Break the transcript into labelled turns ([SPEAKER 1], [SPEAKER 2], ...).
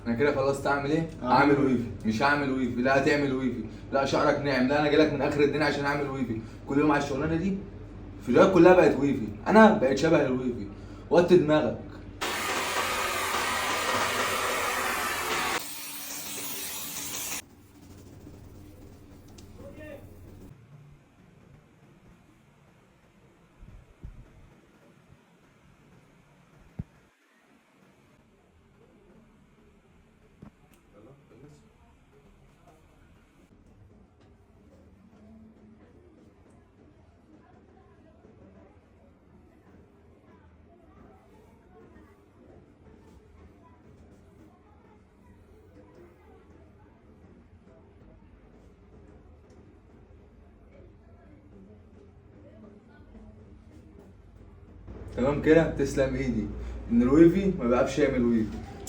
[SPEAKER 1] انا كده خلاص تعمل ايه؟
[SPEAKER 2] أعمل
[SPEAKER 1] اعمل
[SPEAKER 2] ويفي.
[SPEAKER 1] ويفي. مش هعمل ويفي. لا هتعمل ويفي. لا شعرك ناعم. لا انا جايلك من اخر الدنيا عشان اعمل ويفي. كل يوم على الشغلانه دي. الفيديوهات كلها بقت ويفي. انا بقيت شبه الويفي. وطي دماغك. تمام كده. تسلم ايدي ان الويفي ما بيعرفش يعمل ويفي.